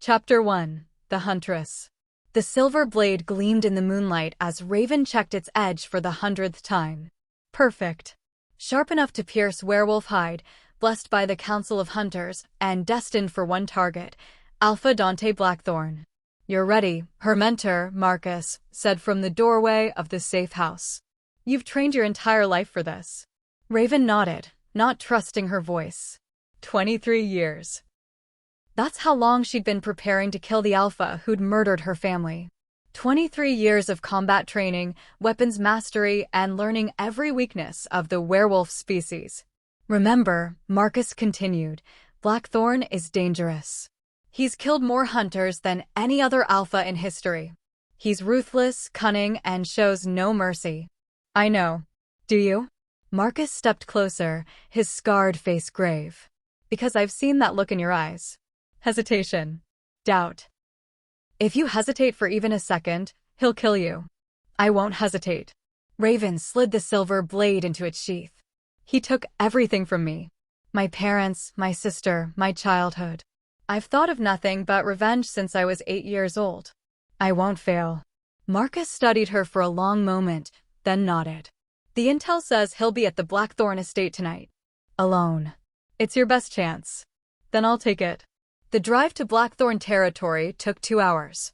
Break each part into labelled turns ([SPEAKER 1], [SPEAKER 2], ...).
[SPEAKER 1] Chapter 1. The Huntress. The silver blade gleamed in the moonlight as Raven checked its edge for the 100th time. Perfect. Sharp enough to pierce werewolf hide, blessed by the Council of Hunters, and destined for one target, Alpha Dante Blackthorn. You're ready, her mentor, Marcus, said from the doorway of the safe house. You've trained your entire life for this. Raven nodded, not trusting her voice. 23 years. That's how long she'd been preparing to kill the Alpha who'd murdered her family. 23 years of combat training, weapons mastery, and learning every weakness of the werewolf species. Remember, Marcus continued, Blackthorn is dangerous. He's killed more hunters than any other Alpha in history. He's ruthless, cunning, and shows no mercy. I know. Do you? Marcus stepped closer, his scarred face grave. Because I've seen that look in your eyes. Hesitation. Doubt. If you hesitate for even a second, he'll kill you. I won't hesitate. Raven slid the silver blade into its sheath. He took everything from me. My parents, my sister, my childhood. I've thought of nothing but revenge since I was 8 years old. I won't fail. Marcus studied her for a long moment, then nodded. The intel says he'll be at the Blackthorn estate tonight. Alone. It's your best chance. Then I'll take it. The drive to Blackthorn territory took 2 hours.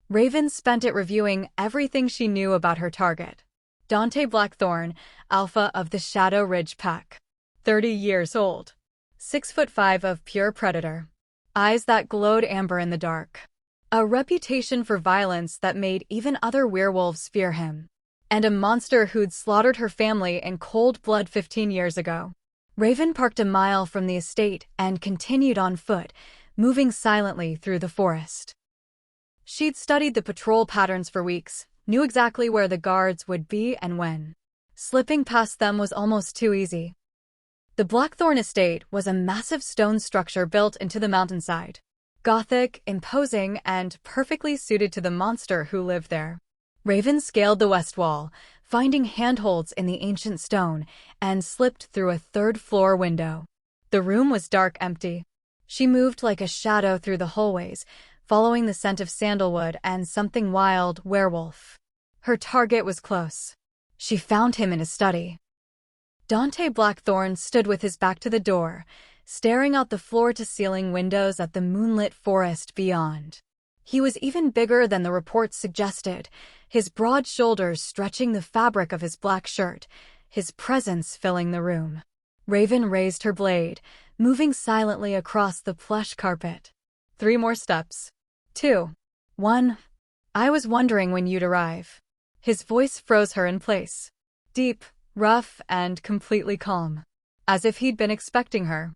[SPEAKER 1] Raven spent it reviewing everything she knew about her target. Dante Blackthorn, Alpha of the Shadow Ridge Pack. 30 years old. 6'5" of pure predator. Eyes that glowed amber in the dark. A reputation for violence that made even other werewolves fear him. And a monster who'd slaughtered her family in cold blood 15 years ago. Raven parked a mile from the estate and continued on foot, moving silently through the forest. She'd studied the patrol patterns for weeks, knew exactly where the guards would be and when. Slipping past them was almost too easy. The Blackthorn estate was a massive stone structure built into the mountainside. Gothic, imposing, and perfectly suited to the monster who lived there. Raven scaled the west wall, finding handholds in the ancient stone, and slipped through a third-floor window. The room was dark, empty. She moved like a shadow through the hallways, following the scent of sandalwood and something wild, werewolf. Her target was close. She found him in his study. Dante Blackthorn stood with his back to the door, staring out the floor-to-ceiling windows at the moonlit forest beyond. He was even bigger than the reports suggested, his broad shoulders stretching the fabric of his black shirt, his presence filling the room. Raven raised her blade, moving silently across the plush carpet. 3 more steps. 2. 1. I was wondering when you'd arrive. His voice froze her in place. Deep, rough, and completely calm. As if he'd been expecting her.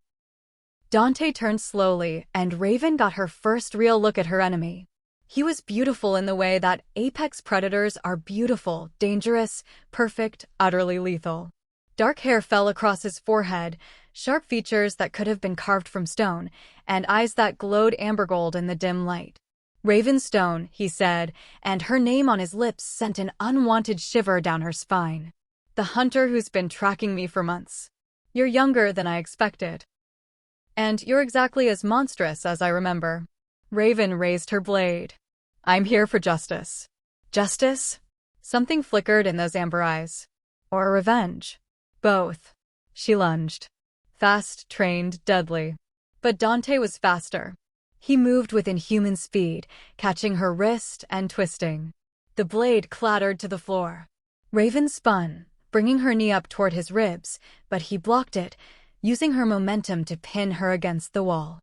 [SPEAKER 1] Dante turned slowly, and Raven got her first real look at her enemy. He was beautiful in the way that apex predators are beautiful, dangerous, perfect, utterly lethal. Dark hair fell across his forehead, sharp features that could have been carved from stone, and eyes that glowed amber gold in the dim light. Ravenstone, he said, and her name on his lips sent an unwanted shiver down her spine. The hunter who's been tracking me for months. You're younger than I expected. And you're exactly as monstrous as I remember. Raven raised her blade. I'm here for justice. Justice? Something flickered in those amber eyes. Or revenge? Both. She lunged. Fast, trained, deadly. But Dante was faster. He moved with inhuman speed, catching her wrist and twisting. The blade clattered to the floor. Raven spun, bringing her knee up toward his ribs, but he blocked it, using her momentum to pin her against the wall.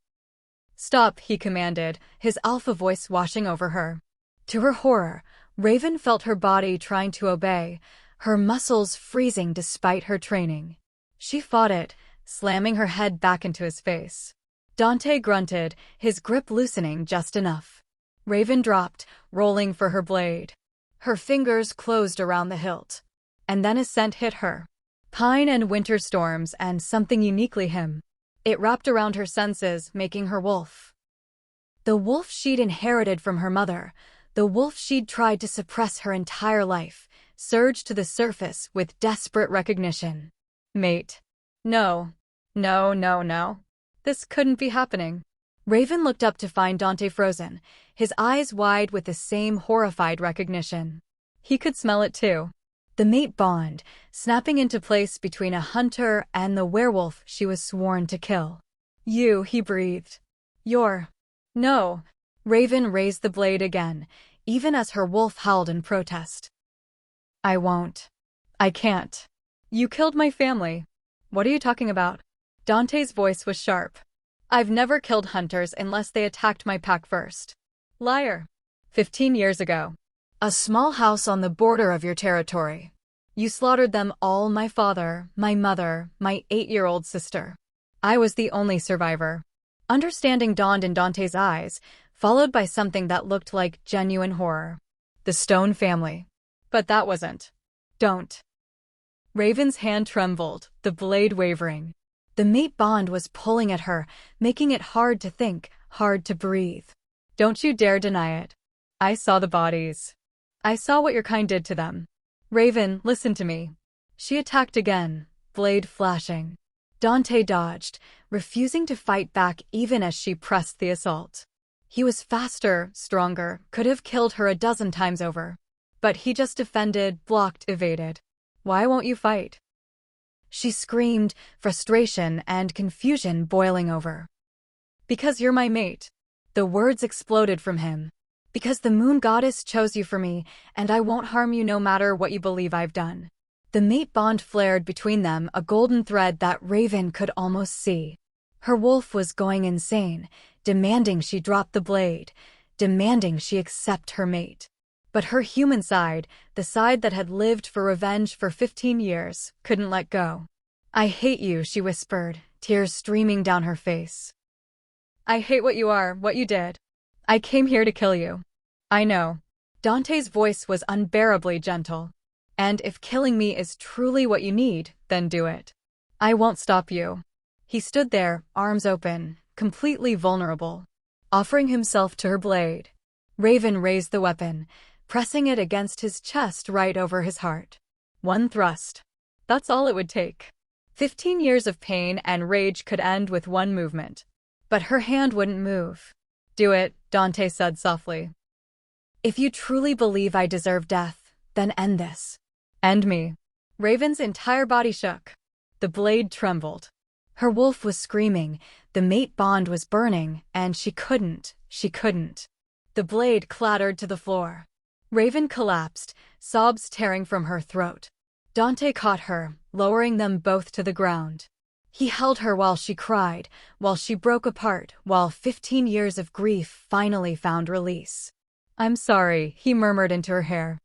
[SPEAKER 1] Stop, he commanded, his alpha voice washing over her. To her horror, Raven felt her body trying to obey, her muscles freezing despite her training. She fought it, slamming her head back into his face. Dante grunted, his grip loosening just enough. Raven dropped, rolling for her blade. Her fingers closed around the hilt. And then a scent hit her. Pine and winter storms and something uniquely him. It wrapped around her senses, making her wolf. The wolf she'd inherited from her mother, the wolf she'd tried to suppress her entire life, surged to the surface with desperate recognition. Mate. No. No. This couldn't be happening. Raven looked up to find Dante frozen, his eyes wide with the same horrified recognition. He could smell it too. The mate bond, snapping into place between a hunter and the werewolf she was sworn to kill. "You," he breathed. "You're—" "No." Raven raised the blade again, even as her wolf howled in protest. "I won't. I can't. You killed my family." "What are you talking about?" Dante's voice was sharp. "I've never killed hunters unless they attacked my pack first." "Liar." 15 years ago. A small house on the border of your territory. You slaughtered them all, my father, my mother, my 8-year-old sister. I was the only survivor." Understanding dawned in Dante's eyes, followed by something that looked like genuine horror. "The Stone family." "But that wasn't." "Don't." Raven's hand trembled, the blade wavering. The mate bond was pulling at her, making it hard to think, hard to breathe. "Don't you dare deny it. I saw the bodies. I saw what your kind did to them. Raven, listen to me." She attacked again, blade flashing. Dante dodged, refusing to fight back even as she pressed the assault. He was faster, stronger, could have killed her a dozen times over. But he just defended, blocked, evaded. "Why won't you fight?" She screamed, frustration and confusion boiling over. "Because you're my mate." The words exploded from him. "Because the moon goddess chose you for me, and I won't harm you no matter what you believe I've done." The mate bond flared between them, a golden thread that Raven could almost see. Her wolf was going insane, demanding she drop the blade, demanding she accept her mate. But her human side, the side that had lived for revenge for 15 years, couldn't let go. "I hate you," she whispered, tears streaming down her face. "I hate what you are, what you did. I came here to kill you." "I know." Dante's voice was unbearably gentle. "And if killing me is truly what you need, then do it. I won't stop you." He stood there, arms open, completely vulnerable, offering himself to her blade. Raven raised the weapon, pressing it against his chest right over his heart. One thrust. That's all it would take. 15 years of pain and rage could end with one movement. But her hand wouldn't move. "Do it," Dante said softly. "If you truly believe I deserve death, then end this." "End me." Raven's entire body shook. The blade trembled. Her wolf was screaming, the mate bond was burning, and she couldn't. The blade clattered to the floor. Raven collapsed, sobs tearing from her throat. Dante caught her, lowering them both to the ground. He held her while she cried, while she broke apart, while 15 years of grief finally found release. "I'm sorry," he murmured into her hair.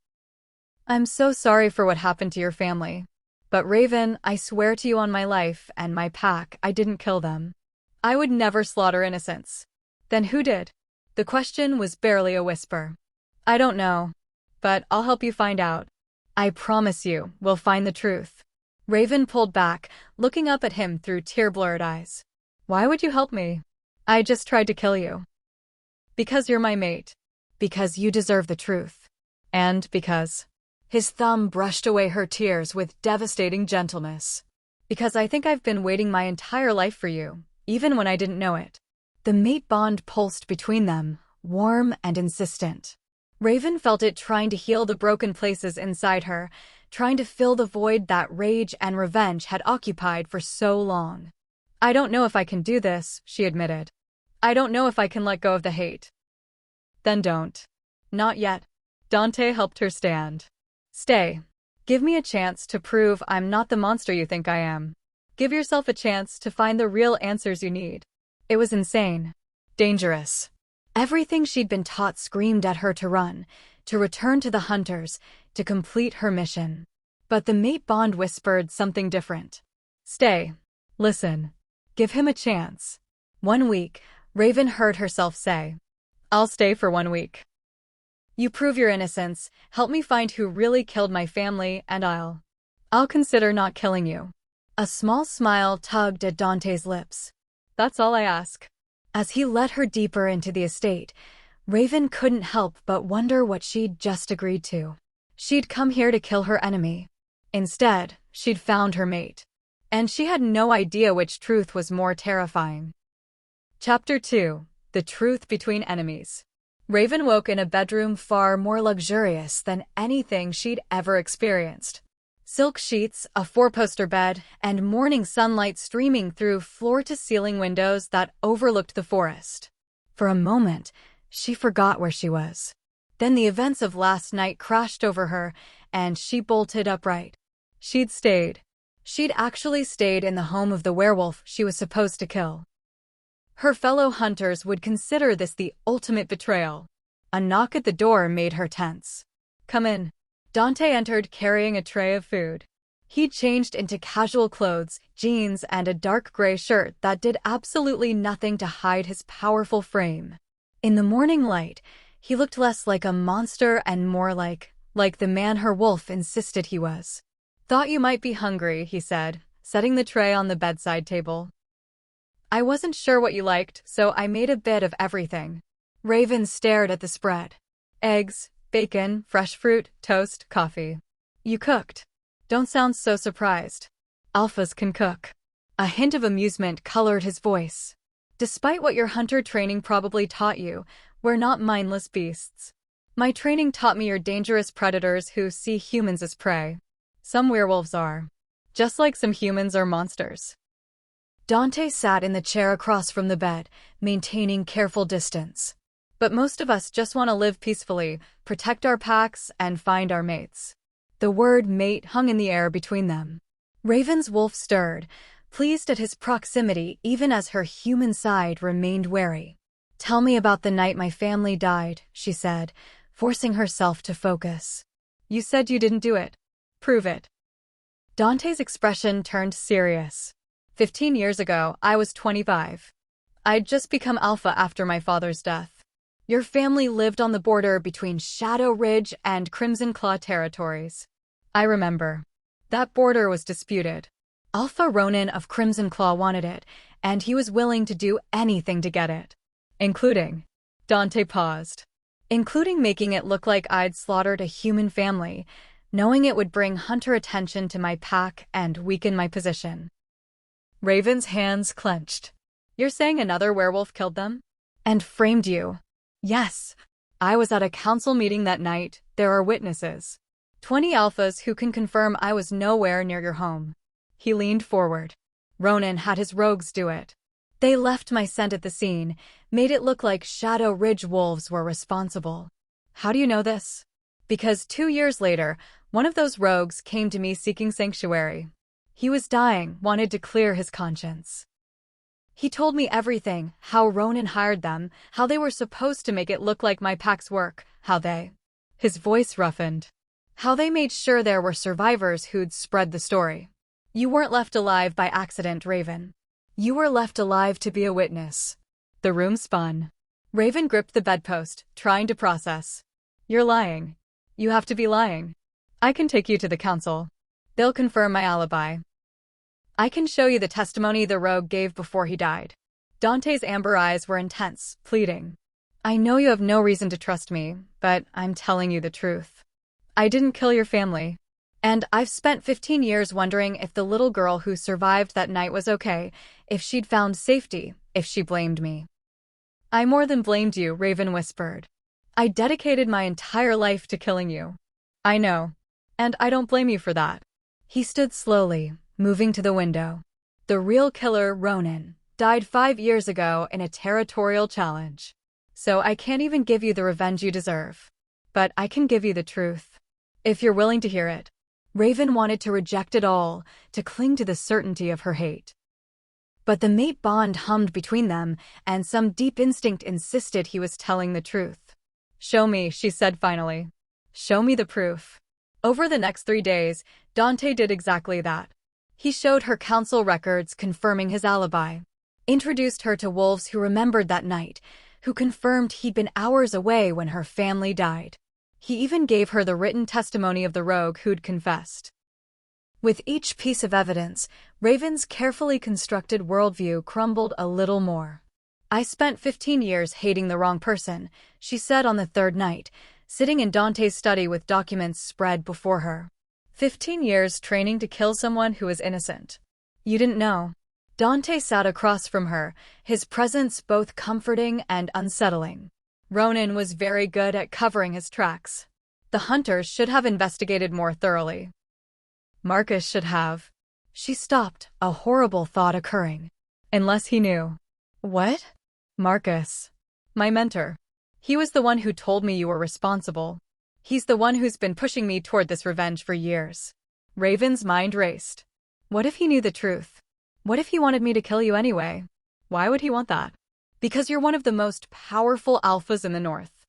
[SPEAKER 1] "I'm so sorry for what happened to your family. But Raven, I swear to you on my life and my pack, I didn't kill them. I would never slaughter innocents." "Then who did?" The question was barely a whisper. "I don't know. But I'll help you find out. I promise you, we'll find the truth." Raven pulled back, looking up at him through tear-blurred eyes. "Why would you help me? I just tried to kill you." "Because you're my mate. Because you deserve the truth. And because—" His thumb brushed away her tears with devastating gentleness. "Because I think I've been waiting my entire life for you, even when I didn't know it." The mate bond pulsed between them, warm and insistent. Raven felt it trying to heal the broken places inside her, trying to fill the void that rage and revenge had occupied for so long. "I don't know if I can do this," she admitted. "I don't know if I can let go of the hate." "Then don't." "Not yet." Dante helped her stand. "Stay. Give me a chance to prove I'm not the monster you think I am. Give yourself a chance to find the real answers you need." It was insane. Dangerous. Everything she'd been taught screamed at her to run, to return to the hunters, to complete her mission. But the mate bond whispered something different. "Stay. Listen. Give him a chance." 1 week, Raven heard herself say. "I'll stay for 1 week. You prove your innocence, help me find who really killed my family, and I'll consider not killing you." A small smile tugged at Dante's lips. "That's all I ask." As he led her deeper into the estate, Raven couldn't help but wonder what she'd just agreed to. She'd come here to kill her enemy. Instead, she'd found her mate. And she had no idea which truth was more terrifying. Chapter 2. The truth between enemies. Raven woke in a bedroom far more luxurious than anything she'd ever experienced. Silk sheets, a four-poster bed, and morning sunlight streaming through floor-to-ceiling windows that overlooked the forest. For a moment, she forgot where she was. Then the events of last night crashed over her, and she bolted upright. She'd stayed. She'd actually stayed in the home of the werewolf she was supposed to kill. Her fellow hunters would consider this the ultimate betrayal. A knock at the door made her tense. "Come in." Dante entered carrying a tray of food. He'd changed into casual clothes, jeans, and a dark gray shirt that did absolutely nothing to hide his powerful frame. In the morning light, he looked less like a monster and more like the man her wolf insisted he was. "Thought you might be hungry," he said, setting the tray on the bedside table. "I wasn't sure what you liked, so I made a bit of everything." Raven stared at the spread. Eggs, bacon, fresh fruit, toast, coffee. "You cooked. Don't sound so surprised. Alphas can cook." A hint of amusement colored his voice. "Despite what your hunter training probably taught you, we're not mindless beasts. My training taught me you're dangerous predators who see humans as prey. Some werewolves are. Just like some humans are monsters." Dante sat in the chair across from the bed, maintaining careful distance. "But most of us just want to live peacefully, protect our packs, and find our mates." The word mate hung in the air between them. Raven's wolf stirred, pleased at his proximity even as her human side remained wary. "Tell me about the night my family died," she said, forcing herself to focus. "You said you didn't do it. Prove it." Dante's expression turned serious. 15 years ago, I was 25. I'd just become Alpha after my father's death. Your family lived on the border between Shadow Ridge and Crimson Claw territories. I remember. That border was disputed. Alpha Ronin of Crimson Claw wanted it, and he was willing to do anything to get it. Including. Dante paused. Including making it look like I'd slaughtered a human family, knowing it would bring hunter attention to my pack and weaken my position. Raven's hands clenched. "You're saying another werewolf killed them? And framed you?" "Yes. I was at a council meeting that night. There are witnesses. 20 alphas who can confirm I was nowhere near your home." He leaned forward. "Ronin had his rogues do it. They left my scent at the scene, made it look like Shadow Ridge wolves were responsible." "How do you know this?" "Because 2 years later, one of those rogues came to me seeking sanctuary. He was dying, wanted to clear his conscience. He told me everything, how Ronin hired them, how they were supposed to make it look like my pack's work, how they—" His voice roughened. "How they made sure there were survivors who'd spread the story. You weren't left alive by accident, Raven. You were left alive to be a witness." The room spun. Raven gripped the bedpost, trying to process. "You're lying. You have to be lying. I can take you to the council. They'll confirm my alibi. I can show you the testimony the rogue gave before he died." Dante's amber eyes were intense, pleading. "I know you have no reason to trust me, but I'm telling you the truth. I didn't kill your family. And I've spent 15 years wondering if the little girl who survived that night was okay, if she'd found safety, if she blamed me." "I more than blamed you," Raven whispered. "I dedicated my entire life to killing you. I know. And I don't blame you for that." He stood slowly, moving to the window. "The real killer, Ronin, died 5 years ago in a territorial challenge. So I can't even give you the revenge you deserve. But I can give you the truth. If you're willing to hear it." Raven wanted to reject it all, to cling to the certainty of her hate. But the mate bond hummed between them, and some deep instinct insisted he was telling the truth. "Show me," she said finally. "Show me the proof." Over the next 3 days, Dante did exactly that. He showed her council records confirming his alibi, introduced her to wolves who remembered that night, who confirmed he'd been hours away when her family died. He even gave her the written testimony of the rogue who'd confessed. With each piece of evidence, Raven's carefully constructed worldview crumbled a little more. "I spent 15 years hating the wrong person," she said on the third night, sitting in Dante's study with documents spread before her. 15 years training to kill someone who was innocent. You didn't know. Dante sat across from her, his presence both comforting and unsettling. Ronan was very good at covering his tracks. The hunters should have investigated more thoroughly. Marcus should have. She stopped, a horrible thought occurring. Unless he knew. What? Marcus. My mentor. He was the one who told me you were responsible. He's the one who's been pushing me toward this revenge for years. Raven's mind raced. What if he knew the truth? What if he wanted me to kill you anyway? Why would he want that? Because you're one of the most powerful alphas in the North.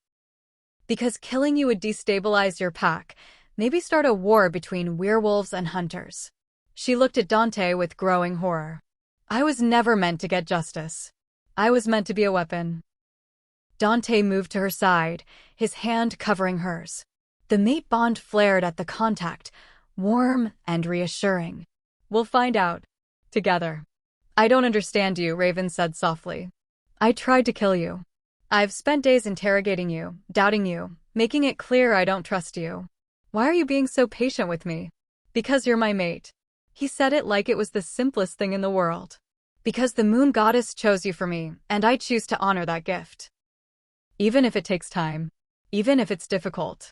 [SPEAKER 1] Because killing you would destabilize your pack, maybe start a war between werewolves and hunters. She looked at Dante with growing horror. I was never meant to get justice. I was meant to be a weapon. Dante moved to her side, his hand covering hers. The mate bond flared at the contact, warm and reassuring. We'll find out. Together. I don't understand you, Raven said softly. I tried to kill you. I've spent days interrogating you, doubting you, making it clear I don't trust you. Why are you being so patient with me? Because you're my mate. He said it like it was the simplest thing in the world. Because the moon goddess chose you for me, and I choose to honor that gift. Even if it takes time. Even if it's difficult.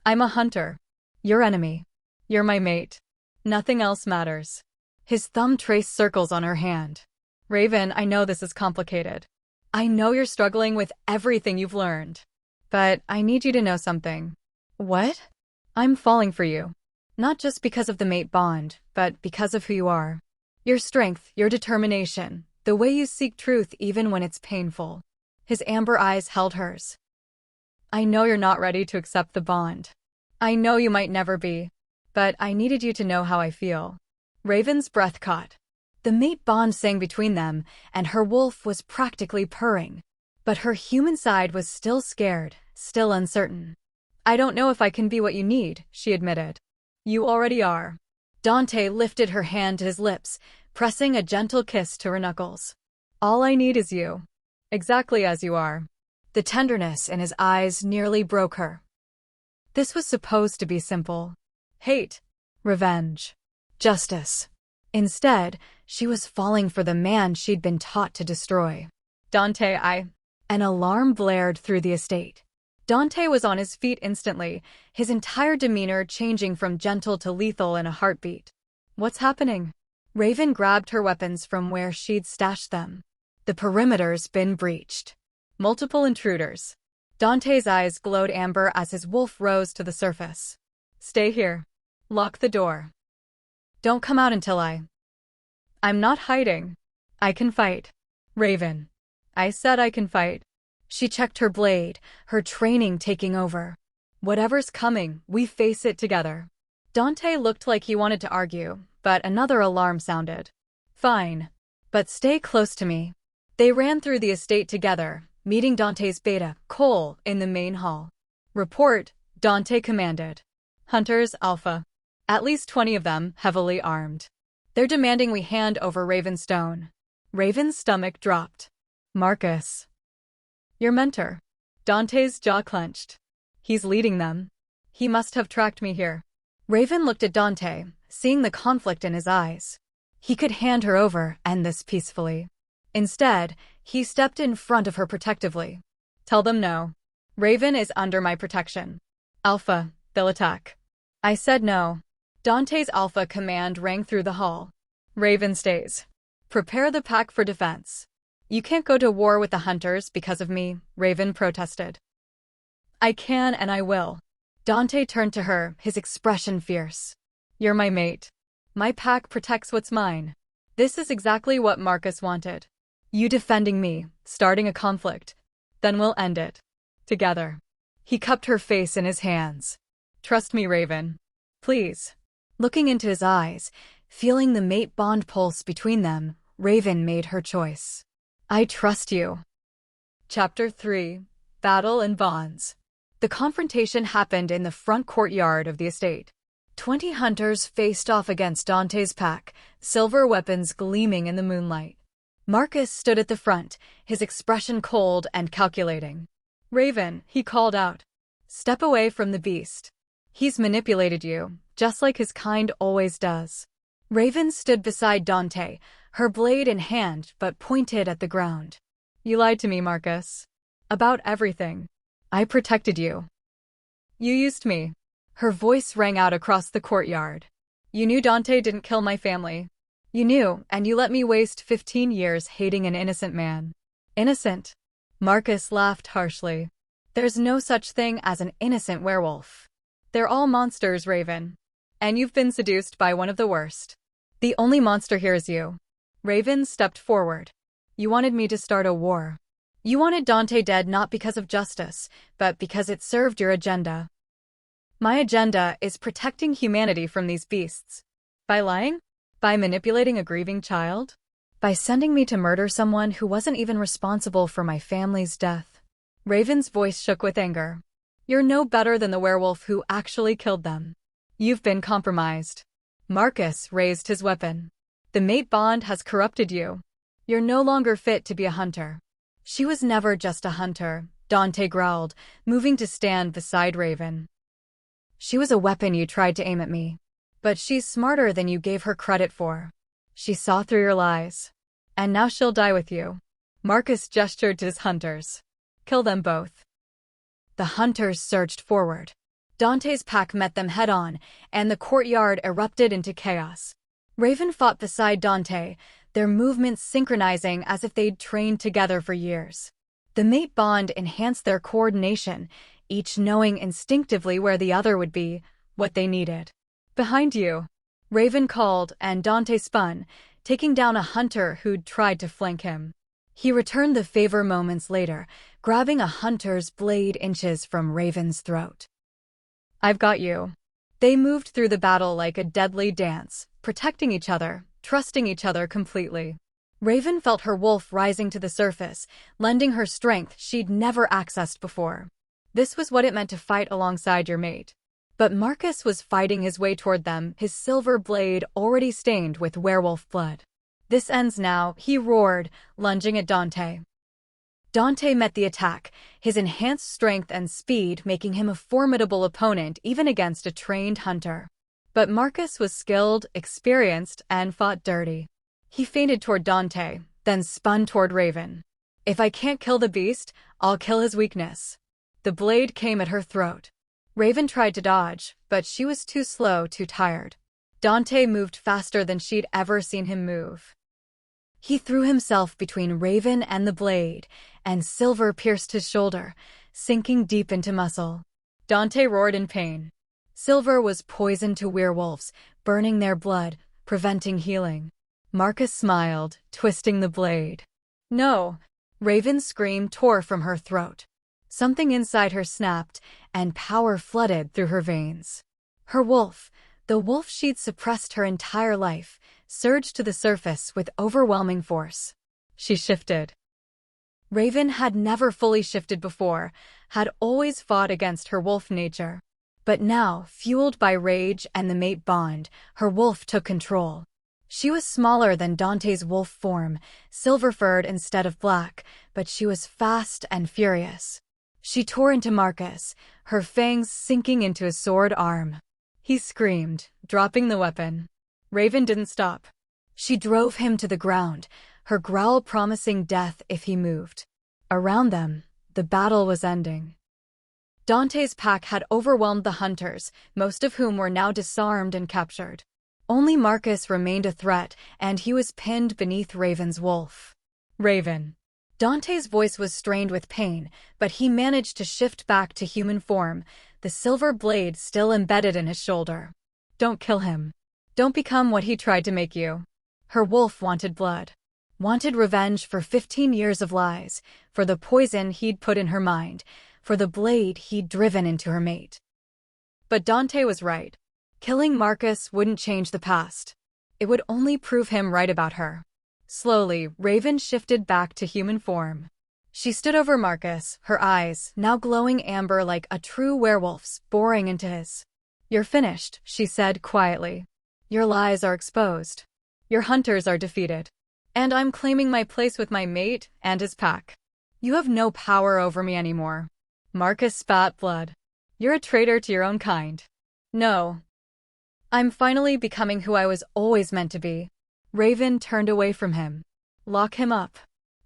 [SPEAKER 1] I'm a hunter. Your enemy. You're my mate. Nothing else matters. His thumb traced circles on her hand. Raven, I know this is complicated. I know you're struggling with everything you've learned. But I need you to know something. What? I'm falling for you. Not just because of the mate bond, but because of who you are. Your strength, your determination, the way you seek truth even when it's painful. His amber eyes held hers. I know you're not ready to accept the bond. I know you might never be. But I needed you to know how I feel. Raven's breath caught. The mate bond sang between them, and her wolf was practically purring. But her human side was still scared, still uncertain. I don't know if I can be what you need, she admitted. You already are. Dante lifted her hand to his lips, pressing a gentle kiss to her knuckles. All I need is you. Exactly as you are. The tenderness in his eyes nearly broke her. This was supposed to be simple. Hate. Revenge. Justice. Instead, she was falling for the man she'd been taught to destroy. Dante, An alarm blared through the estate. Dante was on his feet instantly, his entire demeanor changing from gentle to lethal in a heartbeat. What's happening? Raven grabbed her weapons from where she'd stashed them. The perimeter's been breached. Multiple intruders. Dante's eyes glowed amber as his wolf rose to the surface. Stay here. Lock the door. Don't come out until I'm not hiding. I can fight. Raven. I said I can fight. She checked her blade, her training taking over. Whatever's coming, we face it together. Dante looked like he wanted to argue, but another alarm sounded. Fine. But stay close to me. They ran through the estate together, meeting Dante's beta, Cole, in the main hall. Report, Dante commanded. Hunters, Alpha. At least 20 of them, heavily armed. They're demanding we hand over Ravenstone. Raven's stomach dropped. Marcus. Your mentor. Dante's jaw clenched. He's leading them. He must have tracked me here. Raven looked at Dante, seeing the conflict in his eyes. He could hand her over, end this peacefully. Instead, he stepped in front of her protectively. Tell them no. Raven is under my protection. Alpha, they'll attack. I said no. Dante's Alpha command rang through the hall. Raven stays. Prepare the pack for defense. You can't go to war with the hunters because of me, Raven protested. I can and I will. Dante turned to her, his expression fierce. You're my mate. My pack protects what's mine. This is exactly what Marcus wanted. You defending me, starting a conflict. Then we'll end it. Together. He cupped her face in his hands. Trust me, Raven. Please. Looking into his eyes, feeling the mate bond pulse between them, Raven made her choice. I trust you. Chapter 3. Battle and Bonds. The confrontation happened in the front courtyard of the estate. 20 hunters faced off against Dante's pack, silver weapons gleaming in the moonlight. Marcus stood at the front, his expression cold and calculating. Raven, he called out. Step away from the beast. He's manipulated you, just like his kind always does. Raven stood beside Dante, her blade in hand but pointed at the ground. You lied to me, Marcus. About everything. I protected you. You used me. Her voice rang out across the courtyard. You knew Dante didn't kill my family. You knew, and you let me waste 15 years hating an innocent man. Innocent? Marcus laughed harshly. There's no such thing as an innocent werewolf. They're all monsters, Raven. And you've been seduced by one of the worst. The only monster here is you. Raven stepped forward. You wanted me to start a war. You wanted Dante dead not because of justice, but because it served your agenda. My agenda is protecting humanity from these beasts. By lying? By manipulating a grieving child? By sending me to murder someone who wasn't even responsible for my family's death? Raven's voice shook with anger. You're no better than the werewolf who actually killed them. You've been compromised. Marcus raised his weapon. The mate bond has corrupted you. You're no longer fit to be a hunter. She was never just a hunter, Dante growled, moving to stand beside Raven. She was a weapon you tried to aim at me. But she's smarter than you gave her credit for. She saw through your lies. And now she'll die with you. Marcus gestured to his hunters. Kill them both. The hunters surged forward. Dante's pack met them head-on, and the courtyard erupted into chaos. Raven fought beside Dante, their movements synchronizing as if they'd trained together for years. The mate bond enhanced their coordination, each knowing instinctively where the other would be, what they needed. Behind you, Raven called, and Dante spun, taking down a hunter who'd tried to flank him. He returned the favor moments later, grabbing a hunter's blade inches from Raven's throat. I've got you. They moved through the battle like a deadly dance, protecting each other, trusting each other completely. Raven felt her wolf rising to the surface, lending her strength she'd never accessed before. This was what it meant to fight alongside your mate. But Marcus was fighting his way toward them, his silver blade already stained with werewolf blood. This ends now, he roared, lunging at Dante. Dante met the attack, his enhanced strength and speed making him a formidable opponent even against a trained hunter. But Marcus was skilled, experienced, and fought dirty. He feinted toward Dante, then spun toward Raven. If I can't kill the beast, I'll kill his weakness. The blade came at her throat. Raven tried to dodge, but she was too slow, too tired. Dante moved faster than she'd ever seen him move. He threw himself between Raven and the blade, and silver pierced his shoulder, sinking deep into muscle. Dante roared in pain. Silver was poison to werewolves, burning their blood, preventing healing. Marcus smiled, twisting the blade. No! Raven's scream tore from her throat. Something inside her snapped, and power flooded through her veins. Her wolf, the wolf she'd suppressed her entire life, surged to the surface with overwhelming force. She shifted. Raven had never fully shifted before, had always fought against her wolf nature. But now, fueled by rage and the mate bond, her wolf took control. She was smaller than Dante's wolf form, silver-furred instead of black, but she was fast and furious. She tore into Marcus, her fangs sinking into his sword arm. He screamed, dropping the weapon. Raven didn't stop. She drove him to the ground, her growl promising death if he moved. Around them, the battle was ending. Dante's pack had overwhelmed the hunters, most of whom were now disarmed and captured. Only Marcus remained a threat, and he was pinned beneath Raven's wolf. Raven. Dante's voice was strained with pain, but he managed to shift back to human form, the silver blade still embedded in his shoulder. Don't kill him. Don't become what he tried to make you. Her wolf wanted blood. Wanted revenge for 15 years of lies, for the poison he'd put in her mind, for the blade he'd driven into her mate. But Dante was right. Killing Marcus wouldn't change the past. It would only prove him right about her. Slowly, Raven shifted back to human form. She stood over Marcus, her eyes, now glowing amber like a true werewolf's, boring into his. You're finished, she said quietly. Your lies are exposed. Your hunters are defeated. And I'm claiming my place with my mate and his pack. You have no power over me anymore. Marcus spat blood. You're a traitor to your own kind. No. I'm finally becoming who I was always meant to be. Raven turned away from him. Lock him up.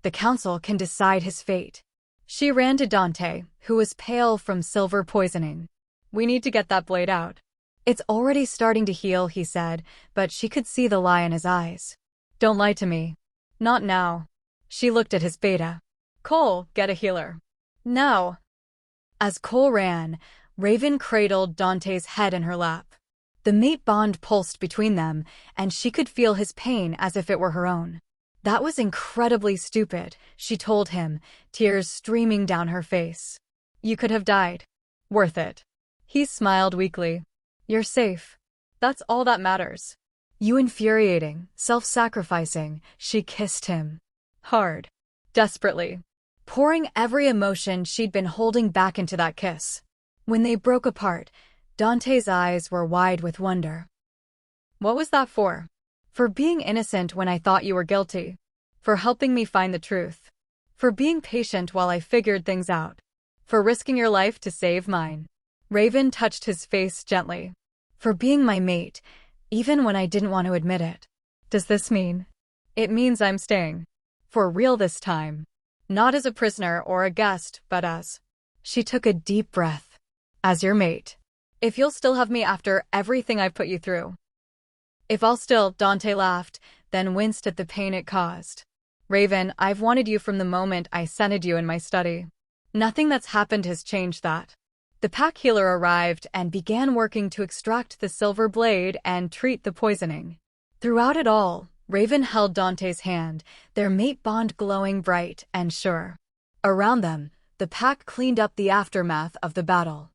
[SPEAKER 1] The council can decide his fate. She ran to Dante, who was pale from silver poisoning. We need to get that blade out. It's already starting to heal, he said, but she could see the lie in his eyes. Don't lie to me. Not now. She looked at his beta. Cole, get a healer. Now. As Cole ran, Raven cradled Dante's head in her lap. The mate bond pulsed between them, and she could feel his pain as if it were her own. That was incredibly stupid, she told him, tears streaming down her face. You could have died. Worth it. He smiled weakly. You're safe. That's all that matters. You infuriating, self-sacrificing, she kissed him. Hard. Desperately. Pouring every emotion she'd been holding back into that kiss. When they broke apart, Dante's eyes were wide with wonder. What was that for? For being innocent when I thought you were guilty. For helping me find the truth. For being patient while I figured things out. For risking your life to save mine. Raven touched his face gently. For being my mate, even when I didn't want to admit it. Does this mean? It means I'm staying. For real this time. Not as a prisoner or a guest, but as... She took a deep breath. As your mate. If you'll still have me after everything I've put you through. If I'll still, Dante laughed, then winced at the pain it caused. Raven, I've wanted you from the moment I scented you in my study. Nothing that's happened has changed that. The pack healer arrived and began working to extract the silver blade and treat the poisoning. Throughout it all, Raven held Dante's hand, their mate bond glowing bright and sure. Around them, the pack cleaned up the aftermath of the battle.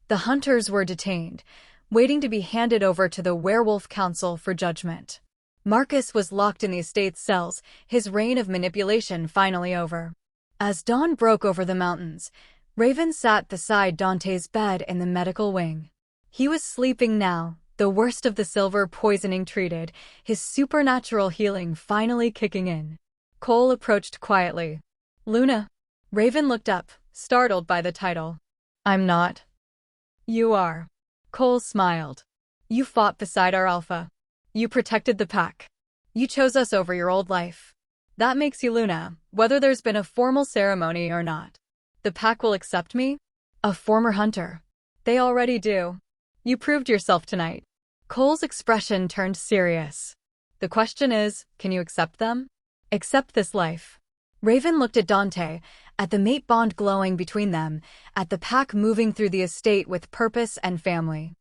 [SPEAKER 1] The hunters were detained, waiting to be handed over to the Werewolf Council for judgment. Marcus was locked in the estate's cells, his reign of manipulation finally over. As dawn broke over the mountains, Raven sat beside Dante's bed in the medical wing. He was sleeping now, the worst of the silver poisoning treated, his supernatural healing finally kicking in. Cole approached quietly. Luna. Raven looked up, startled by the title. I'm not. You are. Cole smiled. You fought beside our Alpha. You protected the pack. You chose us over your old life. That makes you Luna, whether there's been a formal ceremony or not. The pack will accept me? A former hunter. They already do. You proved yourself tonight. Cole's expression turned serious. The question is, can you accept them? Accept this life. Raven looked at Dante, at the mate bond glowing between them, at the pack moving through the estate with purpose and family.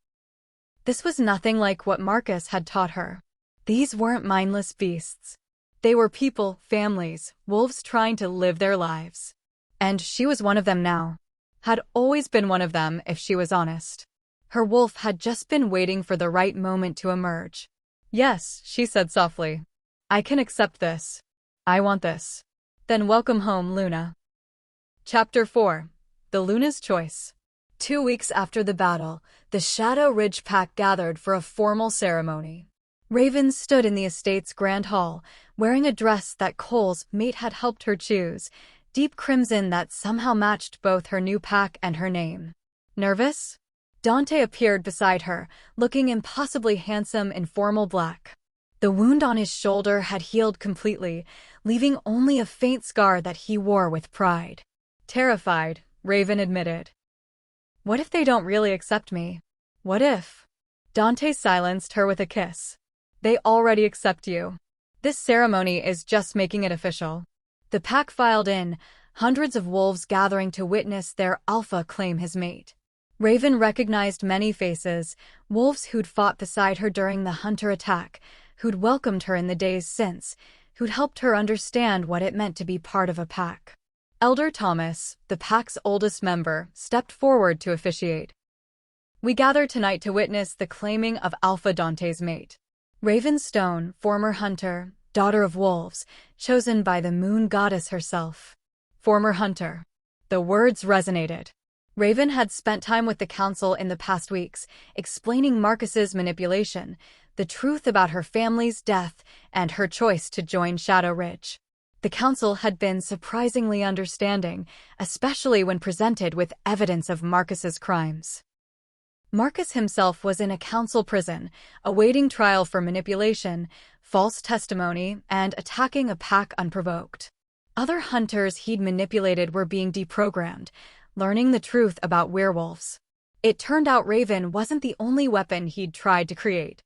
[SPEAKER 1] This was nothing like what Marcus had taught her. These weren't mindless beasts. They were people, families, wolves trying to live their lives. And she was one of them now. Had always been one of them if she was honest. Her wolf had just been waiting for the right moment to emerge. Yes, she said softly. I can accept this. I want this. Then welcome home, Luna. Chapter 4. The Luna's Choice. 2 weeks after the battle, the Shadow Ridge pack gathered for a formal ceremony. Raven stood in the estate's grand hall, wearing a dress that Cole's mate had helped her choose, deep crimson that somehow matched both her new pack and her name. Nervous? Dante appeared beside her, looking impossibly handsome in formal black. The wound on his shoulder had healed completely, leaving only a faint scar that he wore with pride. Terrified, Raven admitted. What if they don't really accept me? What if? Dante silenced her with a kiss. They already accept you. This ceremony is just making it official. The pack filed in, hundreds of wolves gathering to witness their alpha claim his mate. Raven recognized many faces, wolves who'd fought beside her during the hunter attack, who'd welcomed her in the days since, who'd helped her understand what it meant to be part of a pack. Elder Thomas, the pack's oldest member, stepped forward to officiate. We gather tonight to witness the claiming of Alpha Dante's mate. Raven Stone, former hunter, daughter of wolves, chosen by the moon goddess herself. Former hunter. The words resonated. Raven had spent time with the council in the past weeks, explaining Marcus's manipulation, the truth about her family's death, and her choice to join Shadow Ridge. The council had been surprisingly understanding, especially when presented with evidence of Marcus's crimes. Marcus himself was in a council prison, awaiting trial for manipulation, false testimony, and attacking a pack unprovoked. Other hunters he'd manipulated were being deprogrammed, learning the truth about werewolves. It turned out Raven wasn't the only weapon he'd tried to create.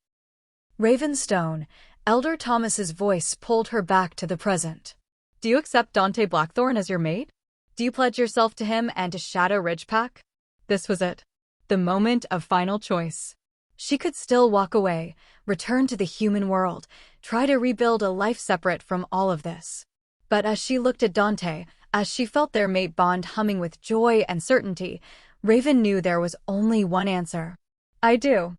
[SPEAKER 1] Ravenstone, Elder Thomas's voice pulled her back to the present. Do you accept Dante Blackthorn as your mate? Do you pledge yourself to him and to Shadow Ridge Pack? This was it. The moment of final choice. She could still walk away, return to the human world, try to rebuild a life separate from all of this. But as she looked at Dante, as she felt their mate bond humming with joy and certainty, Raven knew there was only one answer. I do.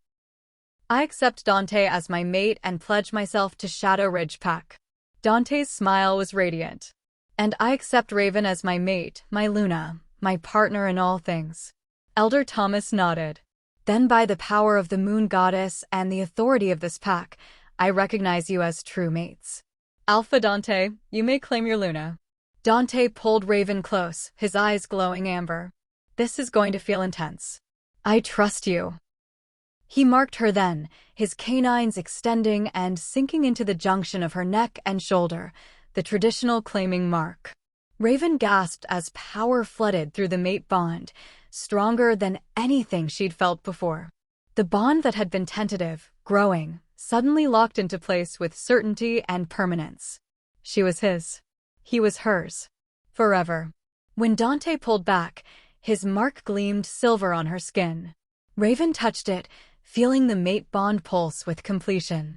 [SPEAKER 1] I accept Dante as my mate and pledge myself to Shadow Ridge Pack. Dante's smile was radiant. And I accept Raven as my mate, my Luna, my partner in all things. Elder Thomas nodded. Then by the power of the moon goddess and the authority of this pack, I recognize you as true mates. Alpha Dante, you may claim your Luna. Dante pulled Raven close, his eyes glowing amber. This is going to feel intense. I trust you. He marked her then, his canines extending and sinking into the junction of her neck and shoulder, the traditional claiming mark. Raven gasped as power flooded through the mate bond, stronger than anything she'd felt before. The bond that had been tentative, growing, suddenly locked into place with certainty and permanence. She was his. He was hers. Forever. When Dante pulled back, his mark gleamed silver on her skin. Raven touched it, feeling the mate bond pulse with completion.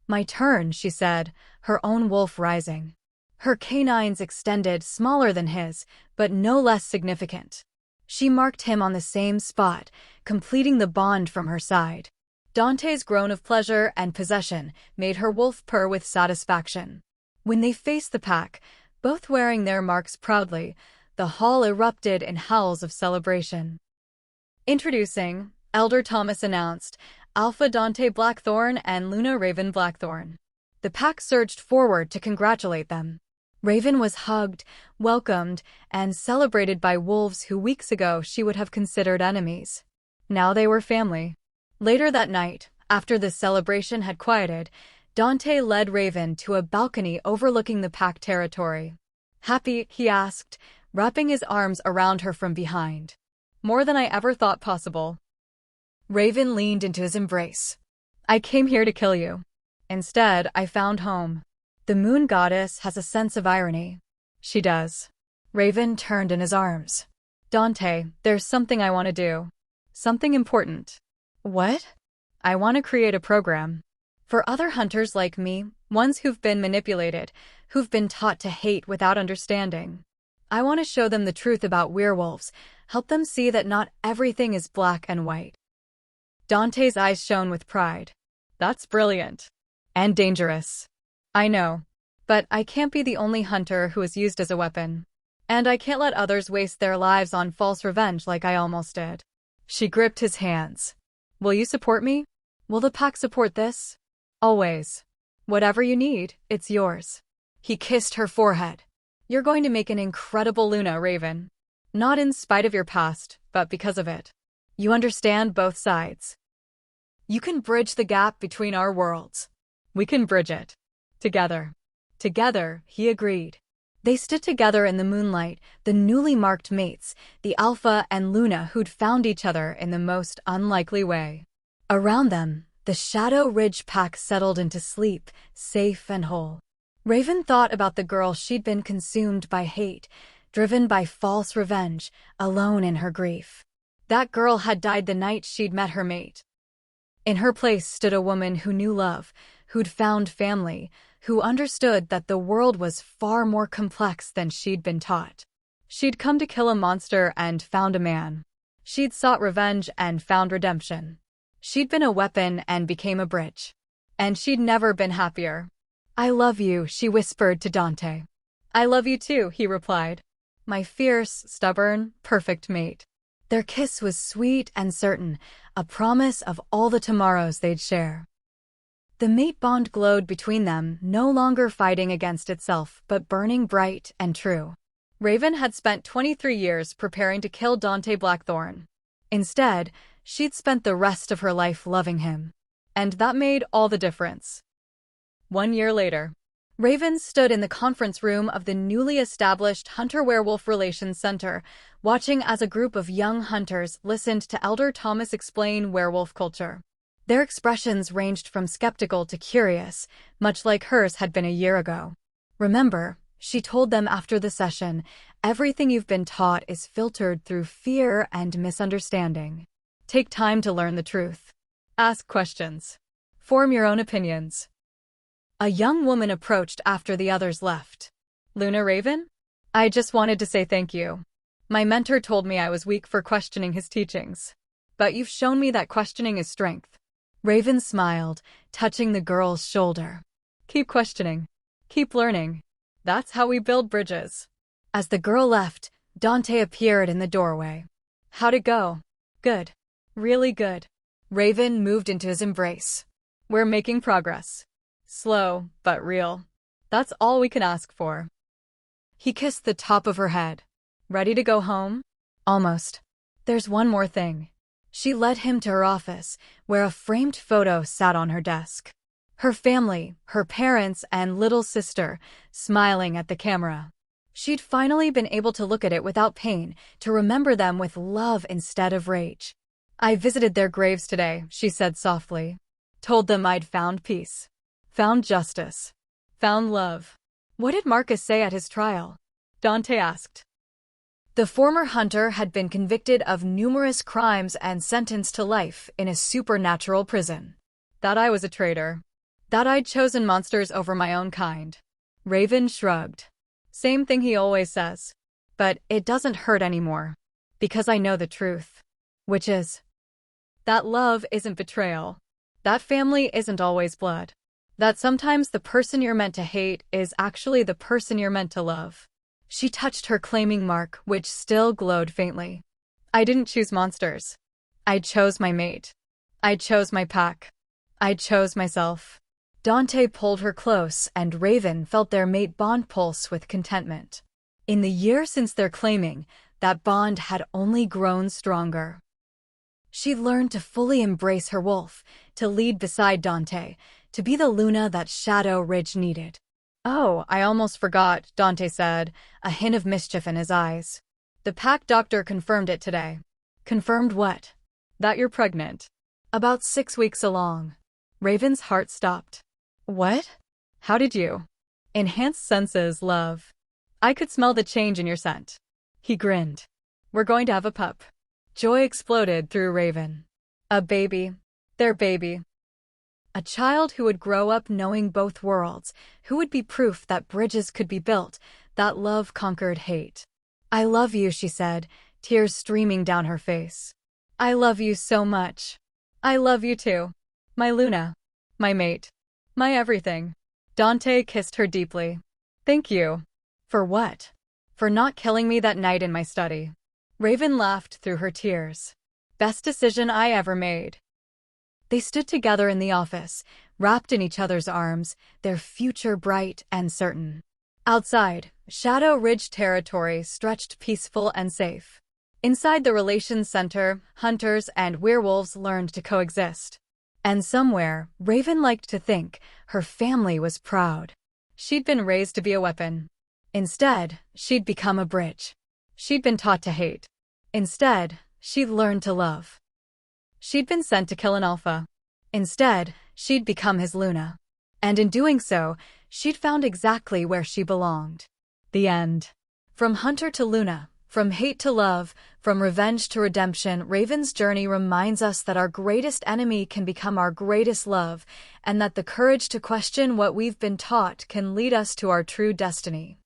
[SPEAKER 1] My turn, she said, her own wolf rising. Her canines extended, smaller than his, but no less significant. She marked him on the same spot, completing the bond from her side. Dante's groan of pleasure and possession made her wolf purr with satisfaction. When they faced the pack, both wearing their marks proudly, the hall erupted in howls of celebration. Introducing, Elder Thomas announced, Alpha Dante Blackthorn and Luna Raven Blackthorn. The pack surged forward to congratulate them. Raven was hugged, welcomed, and celebrated by wolves who weeks ago she would have considered enemies. Now they were family. Later that night, after the celebration had quieted, Dante led Raven to a balcony overlooking the pack territory. Happy, he asked, wrapping his arms around her from behind. More than I ever thought possible. Raven leaned into his embrace. I came here to kill you. Instead, I found home. The moon goddess has a sense of irony. She does. Raven turned in his arms. Dante, there's something I want to do. Something important. What? I want to create a program. For other hunters like me, ones who've been manipulated, who've been taught to hate without understanding. I want to show them the truth about werewolves, help them see that not everything is black and white. Dante's eyes shone with pride. That's brilliant. And dangerous. I know. But I can't be the only hunter who is used as a weapon. And I can't let others waste their lives on false revenge like I almost did. She gripped his hands. Will you support me? Will the pack support this? Always. Whatever you need, it's yours. He kissed her forehead. You're going to make an incredible Luna, Raven. Not in spite of your past, but because of it. You understand both sides. You can bridge the gap between our worlds. We can bridge it. Together. Together, he agreed. They stood together in the moonlight, the newly marked mates, the Alpha and Luna who'd found each other in the most unlikely way. Around them, the Shadow Ridge pack settled into sleep, safe and whole. Raven thought about the girl she'd been consumed by hate, driven by false revenge, alone in her grief. That girl had died the night she'd met her mate. In her place stood a woman who knew love, who'd found family, who understood that the world was far more complex than she'd been taught. She'd come to kill a monster and found a man. She'd sought revenge and found redemption. She'd been a weapon and became a bridge. And she'd never been happier. I love you, she whispered to Dante. I love you too, he replied. My fierce, stubborn, perfect mate. Their kiss was sweet and certain, a promise of all the tomorrows they'd share. The mate bond glowed between them, no longer fighting against itself, but burning bright and true. Raven had spent 23 years preparing to kill Dante Blackthorn. Instead, she'd spent the rest of her life loving him. And that made all the difference. 1 year later, Raven stood in the conference room of the newly established Hunter-Werewolf Relations Center, watching as a group of young hunters listened to Elder Thomas explain werewolf culture. Their expressions ranged from skeptical to curious, much like hers had been a year ago. "Remember," she told them after the session, "everything you've been taught is filtered through fear and misunderstanding. Take time to learn the truth. Ask questions. Form your own opinions." A young woman approached after the others left. "Luna Raven? I just wanted to say thank you. My mentor told me I was weak for questioning his teachings. But you've shown me that questioning is strength." Raven smiled, touching the girl's shoulder. "Keep questioning. Keep learning. That's how we build bridges." As the girl left, Dante appeared in the doorway. "How'd it go?" "Good. Really good." Raven moved into his embrace. "We're making progress. Slow, but real. That's all we can ask for." He kissed the top of her head. "Ready to go home?" "Almost. There's one more thing." She led him to her office, where a framed photo sat on her desk. Her family, her parents, and little sister, smiling at the camera. She'd finally been able to look at it without pain, to remember them with love instead of rage. "I visited their graves today," she said softly. "Told them I'd found peace. Found justice. Found love." "What did Marcus say at his trial?" Dante asked. The former hunter had been convicted of numerous crimes and sentenced to life in a supernatural prison. "That I was a traitor. That I'd chosen monsters over my own kind." Raven shrugged. "Same thing he always says. But it doesn't hurt anymore. Because I know the truth. Which is that love isn't betrayal. That family isn't always blood. That sometimes the person you're meant to hate is actually the person you're meant to love." She touched her claiming mark, which still glowed faintly. "I didn't choose monsters. I chose my mate. I chose my pack. I chose myself." Dante pulled her close, and Raven felt their mate bond pulse with contentment. In the year since their claiming, that bond had only grown stronger. She'd learned to fully embrace her wolf, to lead beside Dante, to be the Luna that Shadow Ridge needed. "Oh, I almost forgot," Dante said, a hint of mischief in his eyes. "The pack doctor confirmed it today." "Confirmed what?" "That you're pregnant. About 6 weeks along." Raven's heart stopped. "What? How did you?" "Enhanced senses, love. I could smell the change in your scent." He grinned. "We're going to have a pup." Joy exploded through Raven. "A baby. Their baby. A child who would grow up knowing both worlds, who would be proof that bridges could be built, that love conquered hate." "I love you," she said, tears streaming down her face. "I love you so much." "I love you too. My Luna. My mate. My everything." Dante kissed her deeply. "Thank you." "For what?" "For not killing me that night in my study." Raven laughed through her tears. "Best decision I ever made." They stood together in the office, wrapped in each other's arms, their future bright and certain. Outside, Shadow Ridge territory stretched peaceful and safe. Inside the Relations Center, hunters and werewolves learned to coexist. And somewhere, Raven liked to think, her family was proud. She'd been raised to be a weapon. Instead, she'd become a bridge. She'd been taught to hate. Instead, she'd learned to love. She'd been sent to kill an alpha. Instead, she'd become his Luna. And in doing so, she'd found exactly where she belonged. The end. From hunter to Luna, from hate to love, from revenge to redemption, Raven's journey reminds us that our greatest enemy can become our greatest love, and that the courage to question what we've been taught can lead us to our true destiny.